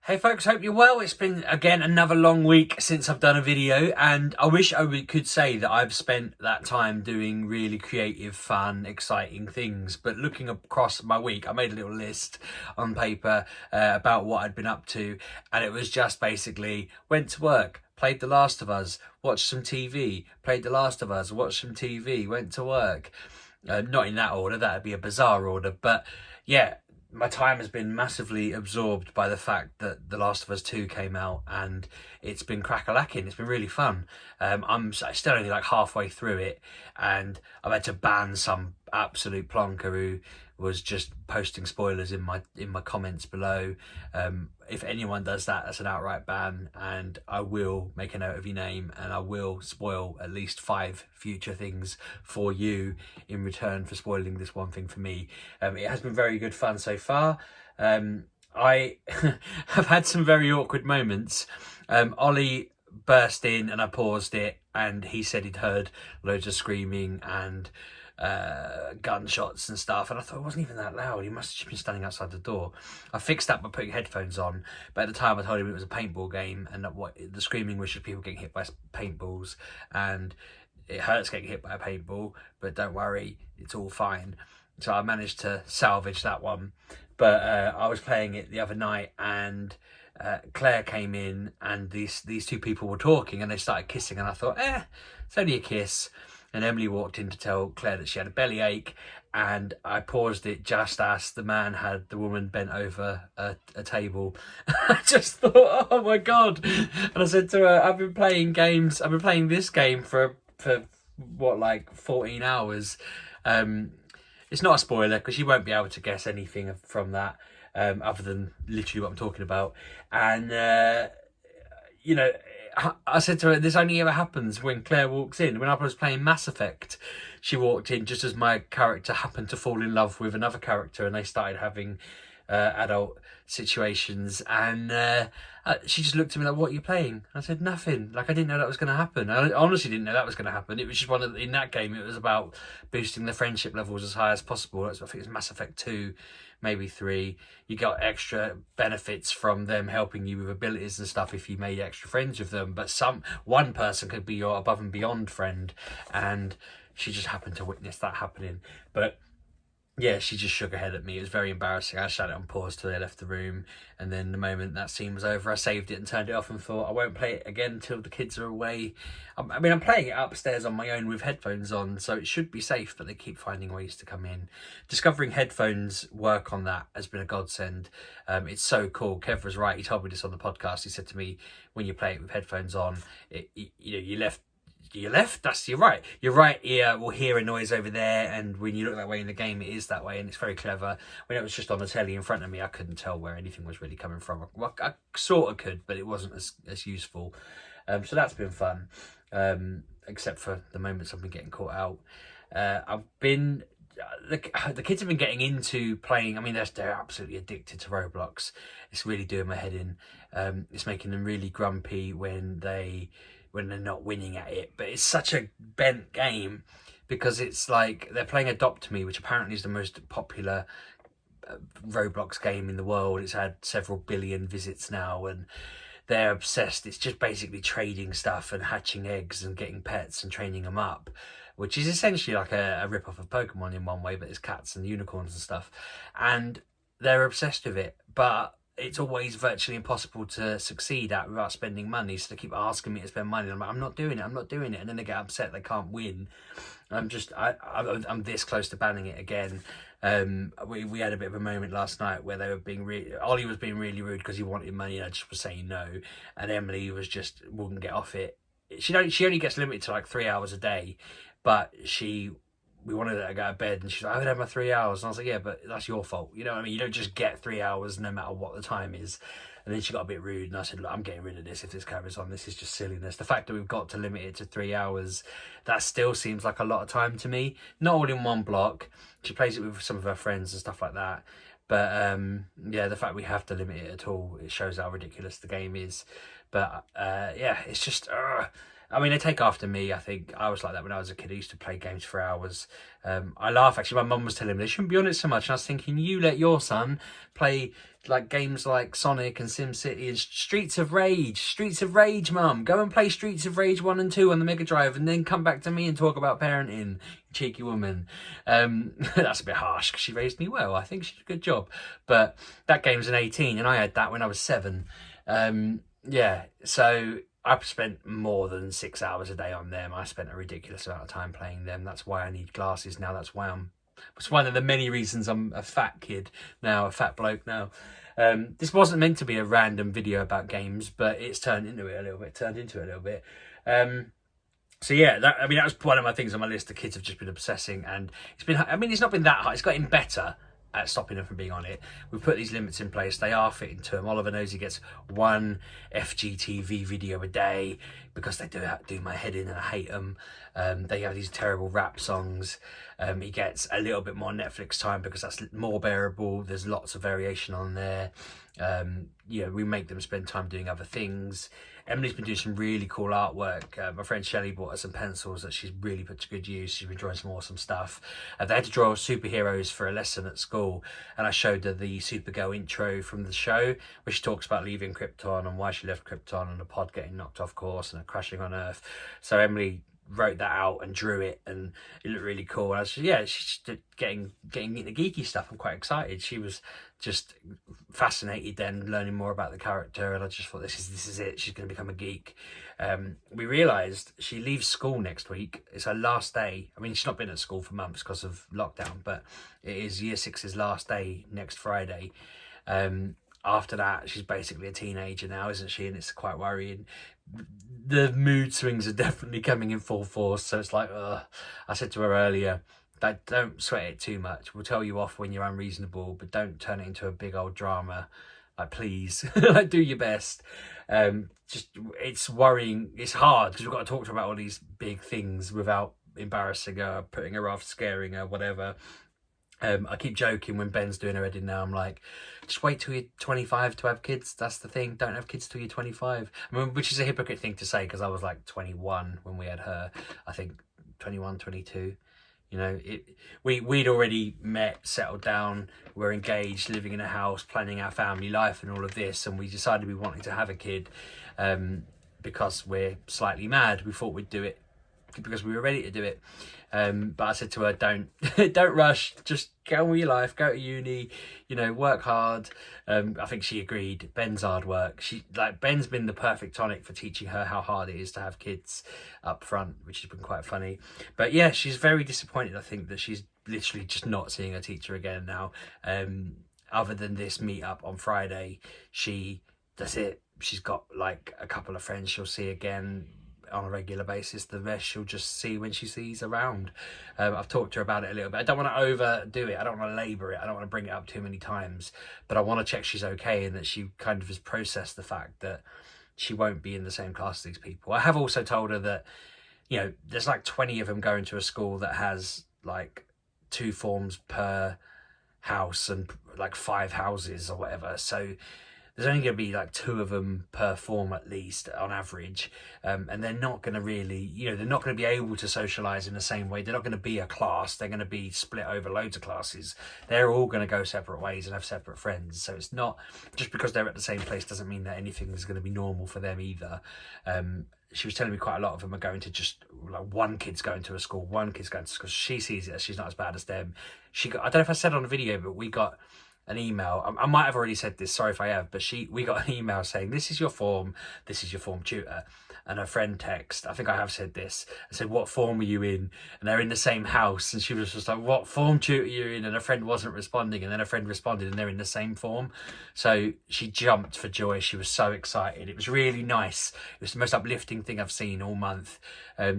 Hey folks, hope you're well. It's been, again, another long week since I've done a video, and I wish I could say that I've spent that time doing really creative, fun, exciting things. But looking across my week, I made a little list on paper about what I'd been up to, and it was just basically went to work, played The Last of Us, watched some TV, played The Last of Us, watched some TV, went to work. Not in that order, that'd be a bizarre order, but yeah, my time has been massively absorbed by the fact that The Last of Us 2 came out, and it's been crack-a-lacking. It's been really fun. I'm still only like halfway through it, and I've had to ban some absolute plonker who was just posting spoilers in my comments below. If anyone does that, that's an outright ban, and I will make a note of your name, and I will spoil at least 5 future things for you in return for spoiling this one thing for me. It has been very good fun so far. I have had some very awkward moments. Ollie burst in and I paused it, and he said he'd heard loads of screaming and gunshots and stuff, and I thought it wasn't even that loud. He must have just been standing outside the door. I fixed that by putting headphones on, but at the time I told him it was a paintball game, and that what the screaming was just people getting hit by paintballs, and it hurts getting hit by a paintball, but don't worry, it's all fine. So I managed to salvage that one. But I was playing it the other night, and Claire came in, and these two people were talking, and they started kissing, and I thought, it's only a kiss. And Emily walked in to tell Claire that she had a bellyache, and I paused it just as the man had the woman bent over a table. I just thought, oh my God. And I said to her, I've been playing this game for what, like 14 hours. It's not a spoiler because you won't be able to guess anything from that other than literally what I'm talking about. And, I said to her, this only ever happens when Claire walks in. When I was playing Mass Effect, she walked in just as my character happened to fall in love with another character, and they started having adult situations, and she just looked at me like, what are you playing? I said, nothing. Like, I didn't know that was going to happen. I honestly didn't know that was going to happen. It was just in that game, it was about boosting the friendship levels as high as possible. I think it's Mass Effect 2, maybe 3. You got extra benefits from them helping you with abilities and stuff if you made extra friends with them, but one person could be your above and beyond friend, and she just happened to witness that happening. But yeah, she just shook her head at me. It was very embarrassing. I shut it on pause till they left the room, and then the moment that scene was over, I saved it and turned it off and thought I won't play it again until the kids are away. I mean, I'm playing it upstairs on my own with headphones on, so it should be safe, but they keep finding ways to come in. Discovering headphones work on that has been a godsend. It's so cool. Kev was right. He told me this on the podcast. He said to me, when you play it with headphones on, your left, that's your right. Your right ear will hear a noise over there, and when you look that way in the game, it is that way, and it's very clever. When it was just on the telly in front of me, I couldn't tell where anything was really coming from. Well, I sort of could, but it wasn't as useful. So that's been fun, except for the moments I've been getting caught out. The kids have been getting into playing. I mean, they're absolutely addicted to Roblox. It's really doing my head in. It's making them really grumpy when they're not winning at it. But it's such a bent game because it's like they're playing Adopt Me, which apparently is the most popular Roblox game in the world. It's had several billion visits now, and they're obsessed. It's just basically trading stuff and hatching eggs and getting pets and training them up, which is essentially like a rip-off of Pokemon in one way, but it's cats and unicorns and stuff. And they're obsessed with it, but it's always virtually impossible to succeed at without spending money. So they keep asking me to spend money. I'm like, I'm not doing it. And then they get upset they can't win. I'm this close to banning it again. We had a bit of a moment last night where they were Ollie was being really rude because he wanted money, and I just was saying no. And Emily wouldn't get off it. She only gets limited to like 3 hours a day, but we wanted her to go to bed, and she's like, I would have my 3 hours. And I was like, yeah, but that's your fault. You know what I mean? You don't just get 3 hours no matter what the time is. And then she got a bit rude, and I said, look, I'm getting rid of this if this carries on. This is just silliness. The fact that we've got to limit it to 3 hours, that still seems like a lot of time to me. Not all in one block. She plays it with some of her friends and stuff like that. But yeah, the fact we have to limit it at all, it shows how ridiculous the game is. But yeah, it's just... I mean, they take after me. I think I was like that when I was a kid. I used to play games for hours. I laugh, actually. My mum was telling me they shouldn't be on it so much. And I was thinking, you let your son play like games like Sonic and SimCity and Streets of Rage. Streets of Rage, mum. Go and play Streets of Rage 1 and 2 on the Mega Drive and then come back to me and talk about parenting, you cheeky woman. That's a bit harsh because she raised me well. I think she did a good job. But that game's an 18 and I had that when I was 7. Yeah, so I've spent more than 6 hours a day on them. I spent a ridiculous amount of time playing them. That's why I need glasses now. That's why it's one of the many reasons I'm a fat kid now, a fat bloke now. This wasn't meant to be a random video about games, but it's turned into it a little bit. So yeah, that was one of my things on my list. The kids have just been obsessing, and it's not been that hard. It's gotten better at stopping them from being on it. We've put these limits in place. They are fitting to him. Oliver knows he gets 1 FGTV video a day because they do my head in, and I hate them. They have these terrible rap songs. He gets a little bit more Netflix time because that's more bearable. There's lots of variation on there. We make them spend time doing other things. Emily's been doing some really cool artwork. My friend Shelley bought her some pencils that she's really put to good use. She's been drawing some awesome stuff. They had to draw superheroes for a lesson at school, and I showed her the Supergirl intro from the show, where she talks about leaving Krypton and why she left Krypton and the pod getting knocked off course and crashing on Earth. So Emily wrote that out and drew it, and it looked really cool. And I said, she's getting into geeky stuff. I'm quite excited. She was just fascinated then, learning more about the character, and I just thought, this is it. She's going to become a geek. We realised she leaves school next week. It's her last day. I mean, she's not been at school for months because of lockdown, but it is Year 6's last day next Friday. After that, she's basically a teenager now, isn't she? And it's quite worrying. The mood swings are definitely coming in full force. So it's like, I said to her earlier, that don't sweat it too much. We'll tell you off when you're unreasonable, but don't turn it into a big old drama. Like, please, like, do your best. It's worrying. It's hard because we've got to talk to her about all these big things without embarrassing her, putting her off, scaring her, whatever. I keep joking when Ben's doing her wedding now. I'm like, just wait till you're 25 to have kids. That's the thing. Don't have kids till you're 25. I mean, which is a hypocrite thing to say because I was like 21 when we had her. I think 21, 22. We'd already met, settled down, we're engaged, living in a house, planning our family life and all of this. And we decided we wanted to have a kid because we're slightly mad. We thought we'd do it because we were ready to do it. But I said to her, don't rush, just get on with your life, go to uni, work hard. I think she agreed. Ben's hard work. Ben's been the perfect tonic for teaching her how hard it is to have kids up front, which has been quite funny. But yeah, she's very disappointed, I think, that she's literally just not seeing her teacher again now. Other than this meet up on Friday, that's it. She's got like a couple of friends she'll see again on a regular basis. The rest she'll just see when she sees around. I've talked to her about it a little bit. I don't want to overdo it. I don't want to labour it. I don't want to bring it up too many times, but I want to check she's okay and that she kind of has processed the fact that she won't be in the same class as these people. I have also told her that, there's like 20 of them going to a school that has like 2 forms per house and like 5 houses or whatever. So there's only going to be like 2 of them per form at least on average. And they're not going to really, they're not going to be able to socialise in the same way. They're not going to be a class. They're going to be split over loads of classes. They're all going to go separate ways and have separate friends. So it's not, just because they're at the same place doesn't mean that anything is going to be normal for them either. She was telling me quite a lot of them are going to just, like, one kid's going to a school, one kid's going to school. She sees it as she's not as bad as them. I don't know if I said on the video, but we got an email. I might have already said this, sorry if I have, but we got an email saying, this is your form tutor. And her friend text, I think I have said this, I said, what form are you in? And they're in the same house. And she was just like, what form tutor are you in? And her friend wasn't responding. And then her friend responded and they're in the same form. So she jumped for joy. She was so excited. It was really nice. It was the most uplifting thing I've seen all month.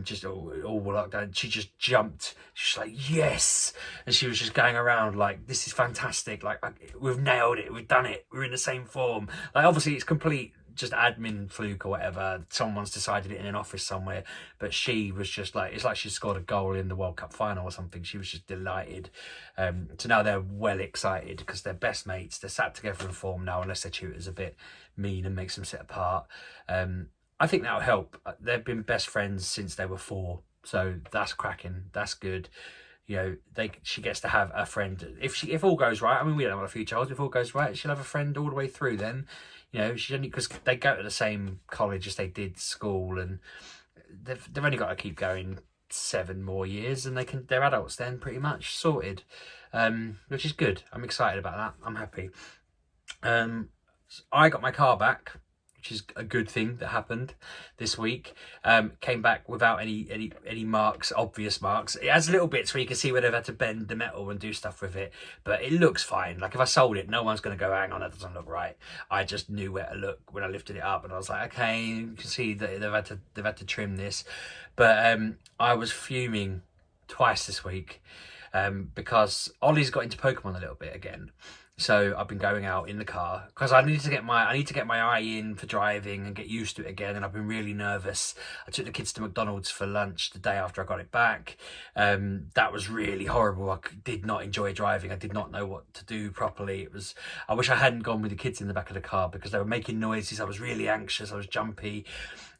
Just all lockdown. She just jumped. She's like, yes. And she was just going around like, this is fantastic. Like, we've nailed it. We've done it. We're in the same form. Like, obviously it's complete just admin fluke or whatever. Someone's decided it in an office somewhere, but she was just like, it's like she scored a goal in the World Cup final or something. She was just delighted. So now they're well excited because they're best mates. They're sat together in form now, unless their tutor's a bit mean and makes them sit apart. I think that'll help. They've been best friends since they were 4, so that's cracking. That's good. You know, she gets to have a friend. If all goes right, I mean, we don't have a few children. If all goes right, she'll have a friend all the way through. Then, you know, she only, because they go to the same college as they did school, and they've only got to keep going 7 more years, and they're adults then, pretty much sorted, which is good. I'm excited about that. I'm happy. I got my car back, which is a good thing that happened this week. Came back without any marks, obvious marks. It has little bits where you can see where they've had to bend the metal and do stuff with it, but it looks fine. Like if I sold it, no one's going to go, hang on, that doesn't look right. I just knew where to look when I lifted it up, and I was like, okay, you can see that they've had to trim this. But I was fuming twice this week because Ollie's got into Pokemon a little bit again. So I've been going out in the car because I need to get my eye in for driving and get used to it again. And I've been really nervous. I took the kids to McDonald's for lunch the day after I got it back. That was really horrible. I did not enjoy driving. I did not know what to do properly. I wish I hadn't gone with the kids in the back of the car because they were making noises. I was really anxious. I was jumpy.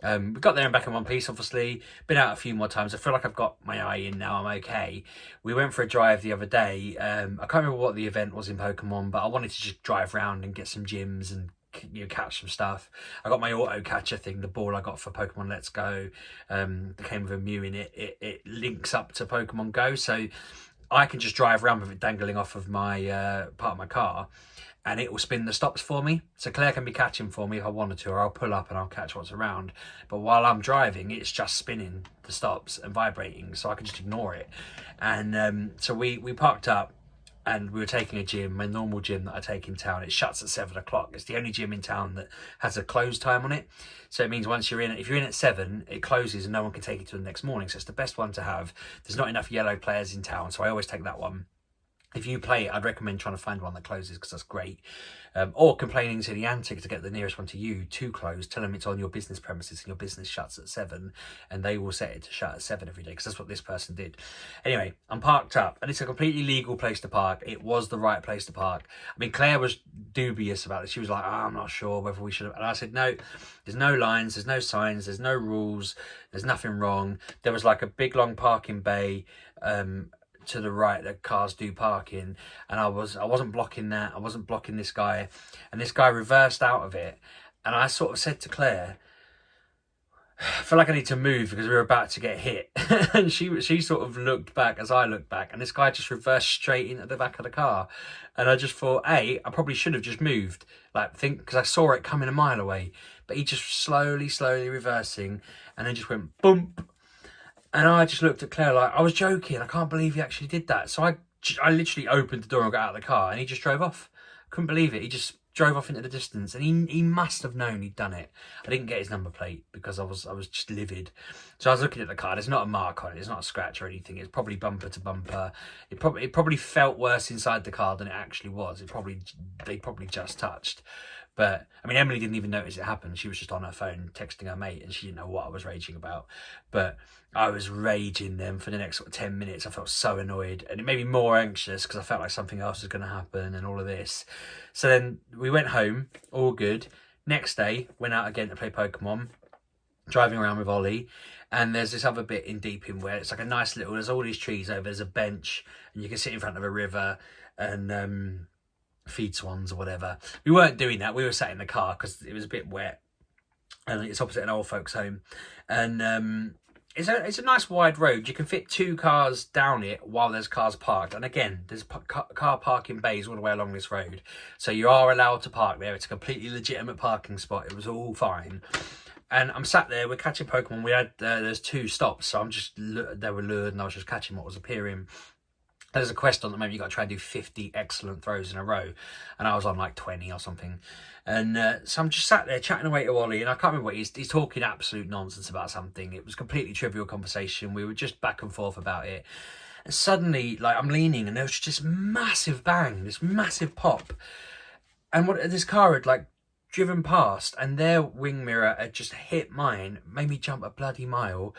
We got there and back in one piece, obviously. Been out a few more times. I feel like I've got my eye in now. I'm okay. We went for a drive the other day. I can't remember what the event was in Pokemon, but I wanted to just drive around and get some gyms and, you know, catch some stuff. I got my auto catcher thing, the ball I got for Pokemon Let's Go. That came with a Mew in it. It links up to Pokemon Go, so I can just drive around with it dangling off of my part of my car, and it will spin the stops for me. So Claire can be catching for me if I wanted to, or I'll pull up and I'll catch what's around. But while I'm driving, it's just spinning the stops and vibrating, so I can just ignore it. And so we parked up, and we were taking a gym, my normal gym that I take in town. It shuts at 7 o'clock. It's the only gym in town that has a close time on it. So it means once you're in, if you're in at 7, it closes and no one can take you to the next morning. So it's the best one to have. There's not enough yellow players in town, so I always take that one. If you play it, I'd recommend trying to find one that closes because that's great. Or complaining to the Antic to get the nearest one to you to close. Tell them it's on your business premises and your business shuts at 7, and they will set it to shut at 7 every day because that's what this person did. Anyway, I'm parked up, and it's a completely legal place to park. It was the right place to park. I mean, Claire was dubious about it. She was like, I'm not sure whether we should have. And I said, no, there's no lines, there's no signs, there's no rules, there's nothing wrong. There was like a big long parking bay to the right that cars do park in, and I wasn't blocking that. I wasn't blocking this guy, and this guy reversed out of it, and I sort of said to Claire, I feel like I need to move because we were about to get hit. And she sort of looked back as I looked back, and this guy just reversed straight into the back of the car. And I just thought, I probably should have just moved, because I saw it coming a mile away. But he just slowly reversing, and then just went bump. And I just looked at Claire like, I was joking. I can't believe he actually did that. So I literally opened the door and got out of the car, and he just drove off. Couldn't believe it. He just drove off into the distance, and he must have known he'd done it. I didn't get his number plate because I was just livid. So I was looking at the car. There's not a mark on it. It's not a scratch or anything. It's probably bumper to bumper. It probably felt worse inside the car than it actually was. They probably just touched. But, I mean, Emily didn't even notice it happened. She was just on her phone texting her mate, and she didn't know what I was raging about. But I was raging then for the next sort of 10 minutes. I felt so annoyed, and it made me more anxious because I felt like something else was going to happen and all of this. So then we went home, all good. Next day, went out again to play Pokemon, driving around with Ollie. And there's this other bit in Deeping where it's like a nice little, there's all these trees over, there's a bench, and you can sit in front of a river and feed swans or whatever. We weren't doing that. We were sat in the car because it was a bit wet, and it's opposite an old folks home, and it's a nice wide road. You can fit 2 cars down it while there's cars parked, and again there's car parking bays all the way along this road, so you are allowed to park there. It's a completely legitimate parking spot. It was all fine. And I'm sat there, we're catching Pokemon. We had there's 2 stops, so they were lured, and I was just catching what was appearing. There's a quest on the moment, you got to try and do 50 excellent throws in a row, and I was on like 20 or something. And so I'm just sat there chatting away to Ollie, and I can't remember what he's talking absolute nonsense about something. It was completely trivial conversation. We were just back and forth about it, and suddenly, like, I'm leaning, and there was just this massive bang, this massive pop, and this car had like driven past, and their wing mirror had just hit mine, made me jump a bloody mile.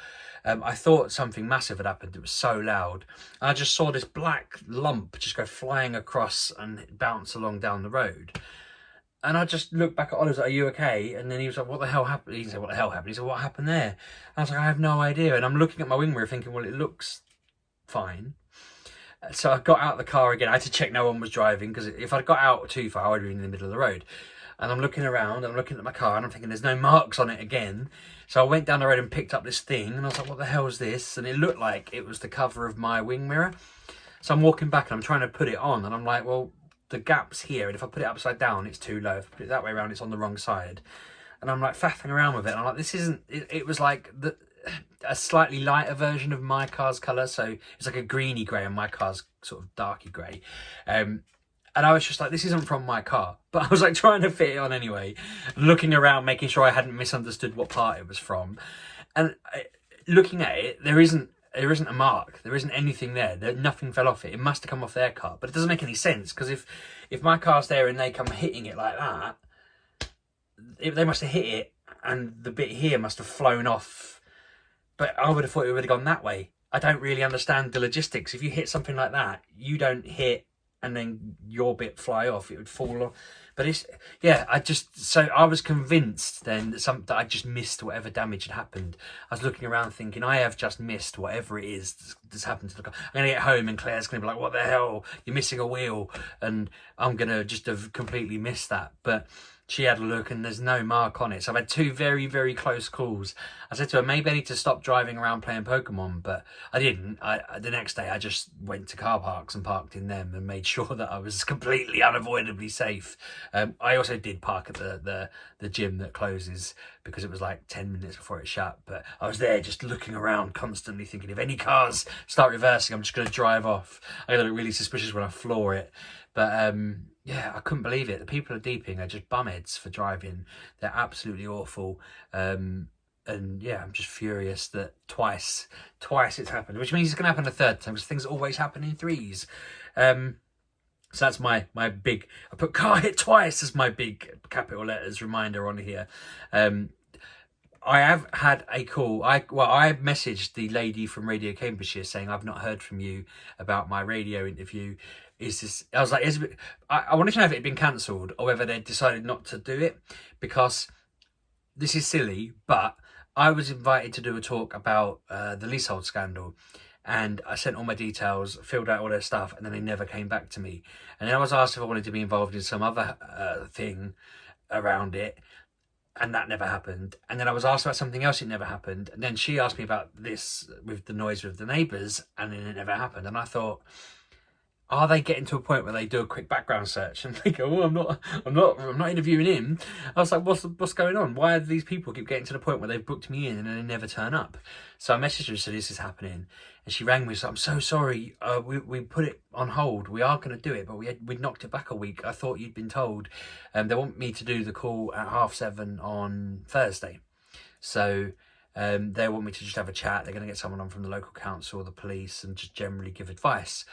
I thought something massive had happened. It was so loud. And I just saw this black lump just go flying across and bounce along down the road. And I just looked back at Oliver, like, are you okay? And then he was like, what the hell happened? He said, what the hell happened? He said, what happened there? And I was like, I have no idea. And I'm looking at my wing mirror thinking, well, it looks fine. So I got out of the car again. I had to check no one was driving, because if I'd got out too far, I would have been in the middle of the road. And I'm looking around, I'm looking at my car, and I'm thinking there's no marks on it again. So I went down the road and picked up this thing, and I was like, what the hell is this? And it looked like it was the cover of my wing mirror. So I'm walking back and I'm trying to put it on, and I'm like, well, the gap's here, and if I put it upside down, it's too low. If I put it that way around, it's on the wrong side. And I'm like faffing around with it, and I'm like, this isn't, it was like a slightly lighter version of my car's colour, so it's like a greeny grey, and my car's sort of darky grey. And I was just like, this isn't from my car. But I was like trying to fit it on anyway, looking around, making sure I hadn't misunderstood what part it was from. And looking at it, there isn't a mark. There isn't anything there. Nothing fell off it. It must have come off their car. But it doesn't make any sense, because if my car's there and they come hitting it like that, they must have hit it, and the bit here must have flown off. But I would have thought it would have gone that way. I don't really understand the logistics. If you hit something like that, you don't hit and then your bit fly off. It would fall off. But it's, yeah, so I was convinced then that I just missed whatever damage had happened. I was looking around thinking, I have just missed whatever it is that's happened to the car. I'm going to get home and Claire's going to be like, what the hell? You're missing a wheel. And I'm going to just have completely missed that. But she had a look and there's no mark on it. So I've had 2 very, very close calls. I said to her, maybe I need to stop driving around playing Pokemon, but I didn't. The next day I just went to car parks and parked in them and made sure that I was completely unavoidably safe. I also did park at the gym that closes, because it was like 10 minutes before it shut. But I was there just looking around constantly thinking, if any cars start reversing, I'm just going to drive off. I look really suspicious when I floor it. But yeah, I couldn't believe it. The people at Deeping are just bumheads for driving. They're absolutely awful. And yeah, I'm just furious that twice it's happened, which means it's going to happen a third time, because things always happen in threes. So that's my big, I put car hit twice as my big capital letters reminder on here. I have had a call. I messaged the lady from Radio Cambridgeshire saying, I've not heard from you about my radio interview. I was like, I wanted to know if it had been cancelled or whether they'd decided not to do it, because this is silly, but I was invited to do a talk about the leasehold scandal, and I sent all my details, filled out all their stuff, and then they never came back to me. And then I was asked if I wanted to be involved in some other thing around it, and that never happened. And then I was asked about something else, it never happened. And then she asked me about this with the noise with the neighbours, and then it never happened. And I thought, are they getting to a point where they do a quick background search and they go, oh, I'm not interviewing him? I was like, what's going on? Why do these people keep getting to the point where they've booked me in and then they never turn up? So I messaged her and said, this is happening. And she rang me and said, I'm so sorry. We put it on hold. We are going to do it, but we'd knocked it back a week. I thought you'd been told. They want me to do the call at 7:30 on Thursday. So they want me to just have a chat. They're going to get someone on from the local council or the police and just generally give advice.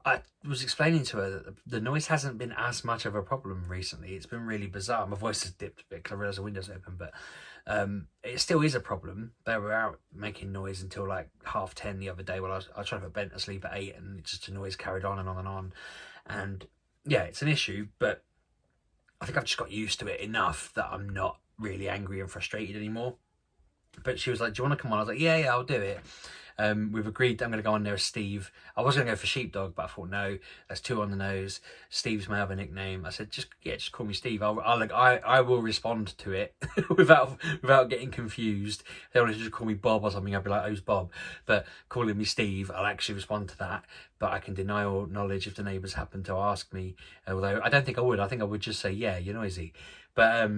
I was explaining to her that the noise hasn't been as much of a problem recently. It's been really bizarre. My voice has dipped a bit because I realised the window's open, but it still is a problem. They were out making noise until like 10:30 the other day while I was trying to put Ben to sleep at 8, and just the noise carried on and on and on. And yeah, it's an issue, but I think I've just got used to it enough that I'm not really angry and frustrated anymore. But she was like, do you want to come on? I was like, yeah, I'll do it. We've agreed that I'm going to go on there as Steve. I was going to go for Sheepdog, but I thought, no, that's too on the nose. Steve's my other nickname. I said, just call me Steve. I will respond to it without getting confused. If they wanted to just call me Bob or something, I'd be like, who's Bob? But calling me Steve, I'll actually respond to that. But I can deny all knowledge if the neighbours happen to ask me. Although I don't think I would. I think I would just say, yeah, you're noisy. But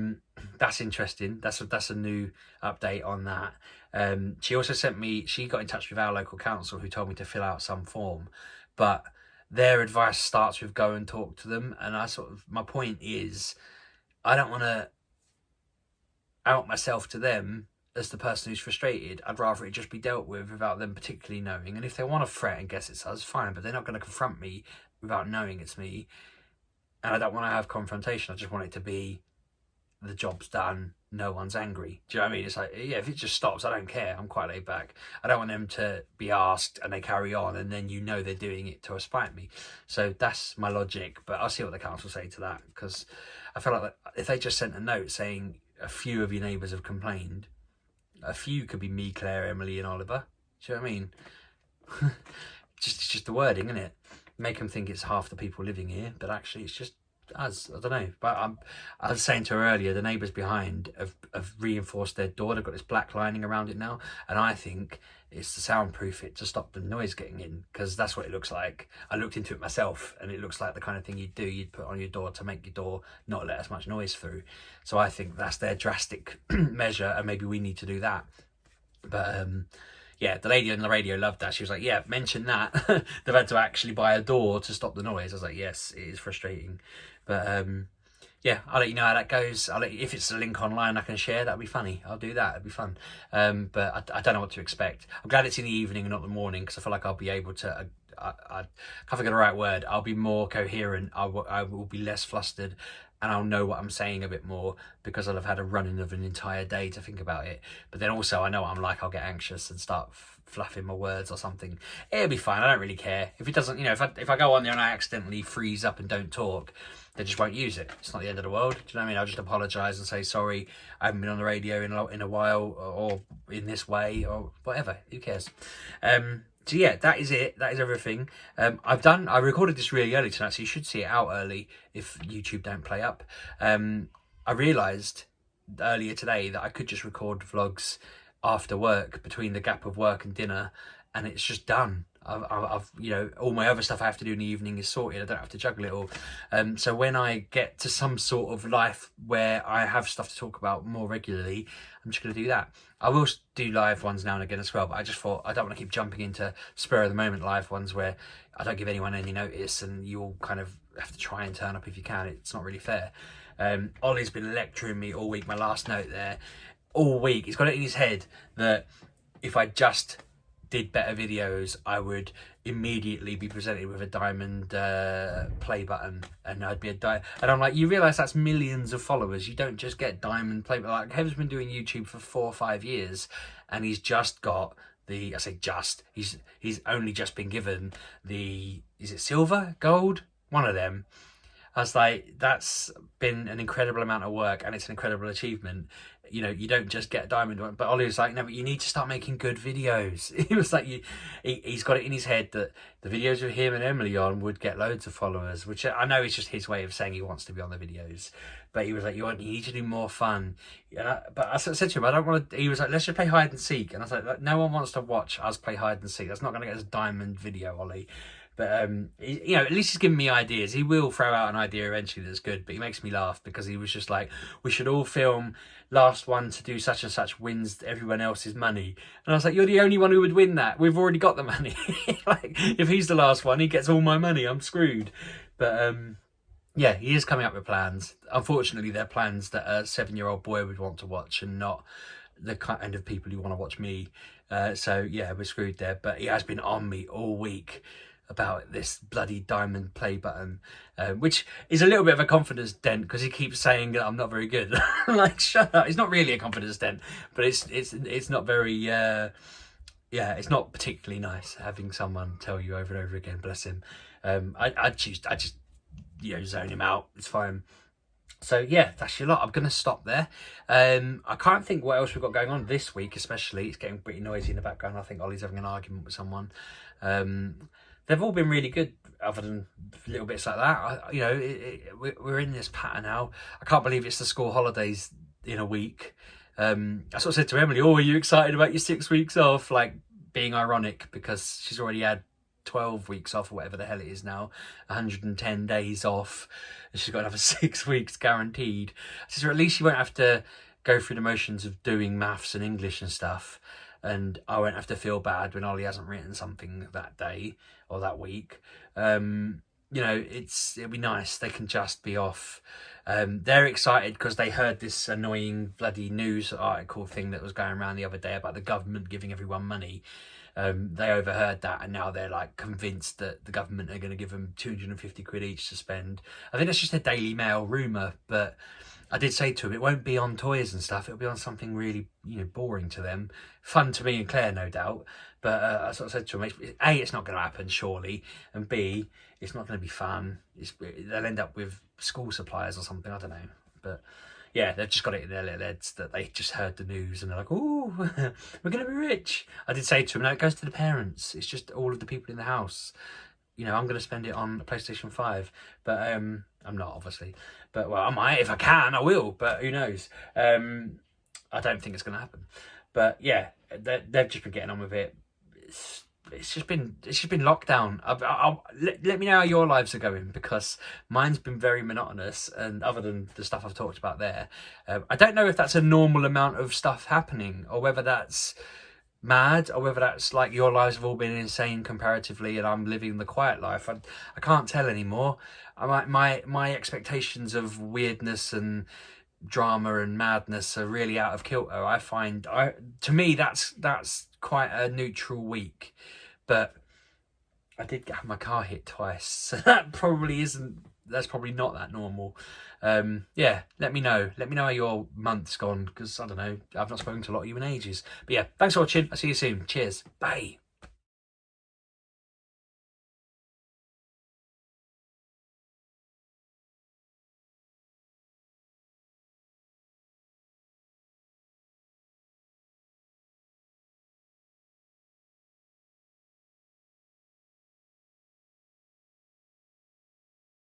that's interesting. That's a new update on that. She also she got in touch with our local council, who told me to fill out some form, but their advice starts with go and talk to them. And my point is, I don't want to out myself to them as the person who's frustrated. I'd rather it just be dealt with without them particularly knowing. And if they want to threat and guess it's us, fine, but they're not going to confront me without knowing it's me. And I don't want to have confrontation. I just want it to be the job's done, no one's angry. Do you know what I mean? It's like, yeah, if it just stops, I don't care. I'm quite laid back. I don't want them to be asked and they carry on, and then you know they're doing it to spite me. So that's my logic. But I'll see what the council say to that, because I feel like if they just sent a note saying a few of your neighbours have complained, a few could be me, Claire, Emily and Oliver. Do you know what I mean? just the wording, isn't it? Make them think it's half the people living here, but actually it's just us. I don't know. But I was saying to her earlier, the neighbours behind have reinforced their door. They've got this black lining around it now, and I think it's to soundproof it, to stop the noise getting in, because that's what it looks like. I looked into it myself, and it looks like the kind of thing you'd put on your door to make your door not let as much noise through. So I think that's their drastic measure, and maybe we need to do that. But yeah, the lady on the radio loved that. She was like, yeah, mention that. They've had to actually buy a door to stop the noise. I was like, yes, it is frustrating. But yeah, I'll let you know how that goes. If it's a link online I can share, that'd be funny. I'll do that. It'd be fun. But I don't know what to expect. I'm glad it's in the evening and not the morning, because I feel like I'll be able to. I can't think of the right word. I'll be more coherent. I will be less flustered, and I'll know what I'm saying a bit more, because I'll have had a running of an entire day to think about it. But then also I know what I'm like. I'll get anxious and start fluffing my words or something. It'll be fine. I don't really care if it doesn't. You know, if I go on there and I accidentally freeze up and don't talk, they just won't use it. It's not the end of the world. Do you know what I mean? I'll just apologise and say sorry. I haven't been on the radio in a while, or in this way, or whatever. Who cares? So yeah, that is it. That is everything. I recorded this really early tonight, so you should see it out early if YouTube don't play up. I realised earlier today that I could just record vlogs after work, between the gap of work and dinner, and it's just done. I've you know, all my other stuff I have to do in the evening is sorted. I don't have to juggle it all. So when I get to some sort of life where I have stuff to talk about more regularly, I'm just going to do that. I will do live ones now and again as well, but I just thought I don't want to keep jumping into spur of the moment live ones where I don't give anyone any notice and you all kind of have to try and turn up if you can. It's not really fair. Ollie's been lecturing me all week. My last note there, all week, he's got it in his head that if I just did better videos, I would immediately be presented with a diamond play button, and I'd be and I'm like, you realise that's millions of followers. You don't just get diamond play button. Like, Kev's been doing YouTube for 4 or 5 years, and he's just got the, I say just, he's only just been given the, is it silver, gold, one of them. I was like, that's been an incredible amount of work, and it's an incredible achievement. You know, you don't just get a diamond one. But Ollie was like, no, but you need to start making good videos. He was like, he's got it in his head that the videos with him and Emily on would get loads of followers, which I know is just his way of saying he wants to be on the videos. But he was like, you need to do more fun. But I said to him, I don't want to. He was like, let's just play hide and seek. And I was like, no one wants to watch us play hide and seek. That's not going to get us a diamond video, Ollie. But, you know, at least he's giving me ideas. He will throw out an idea eventually that's good, but he makes me laugh because he was just like, we should all film last one to do such and such wins everyone else's money. And I was like, you're the only one who would win that. We've already got the money. Like, if he's the last one, he gets all my money. I'm screwed. But, yeah, he is coming up with plans. Unfortunately, they're plans that a 7-year-old boy would want to watch and not the kind of people who want to watch me. So, yeah, we're screwed there. But he has been on me all week about this bloody diamond play button, which is a little bit of a confidence dent because he keeps saying that I'm not very good. Like, shut up. It's not really a confidence dent, but it's not very yeah, it's not particularly nice having someone tell you over and over again, bless him. I just you know, zone him out. It's fine. So yeah, that's your lot. I'm gonna stop there. I can't think what else we've got going on this week, especially. It's getting pretty noisy in the background. I think Ollie's having an argument with someone. They've all been really good, other than little bits like that. You know, we're in this pattern now. I can't believe it's the school holidays in a week. I sort of said to Emily, "Oh, are you excited about your 6 weeks off?" Like, being ironic because she's already had 12 weeks off or whatever the hell it is now, 110 days off, and she's got another 6 weeks guaranteed. So at least she won't have to go through the motions of doing maths and English and stuff, and I won't have to feel bad when Ollie hasn't written something that day or that week. You know, it'll be nice. They can just be off. They're excited because they heard this annoying bloody news article thing that was going around the other day about the government giving everyone money. They overheard that, and now they're like convinced that the government are going to give them 250 quid each to spend. I think that's just a Daily Mail rumour, but I did say to him, it won't be on toys and stuff. It'll be on something really, boring to them. Fun to me and Claire, no doubt. But I sort of said to him, A, it's not going to happen, surely. And B, it's not going to be fun. They'll end up with school supplies or something. I don't know. But yeah, they've just got it in their little heads that they just heard the news and they're like, oh, we're going to be rich. I did say to him, no, it goes to the parents. It's just all of the people in the house. I'm going to spend it on a PlayStation 5, but I'm not, obviously. But, well, I might. If I can, I will, but who knows? I don't think it's going to happen. But, yeah, they've just been getting on with it. It's just been lockdown. Let me know how your lives are going, because mine's been very monotonous, and other than the stuff I've talked about there, I don't know if that's a normal amount of stuff happening, or whether that's mad, or whether that's like your lives have all been insane comparatively and I'm living the quiet life. I can't tell anymore. My expectations of weirdness and drama and madness are really out of kilter. I find to me that's quite a neutral week, but I did have my car hit twice, so that's probably not that normal. Yeah, let me know how your month's gone, because I don't know, I've not spoken to a lot of you in ages. But yeah, thanks for watching. I'll see you soon. Cheers. Bye.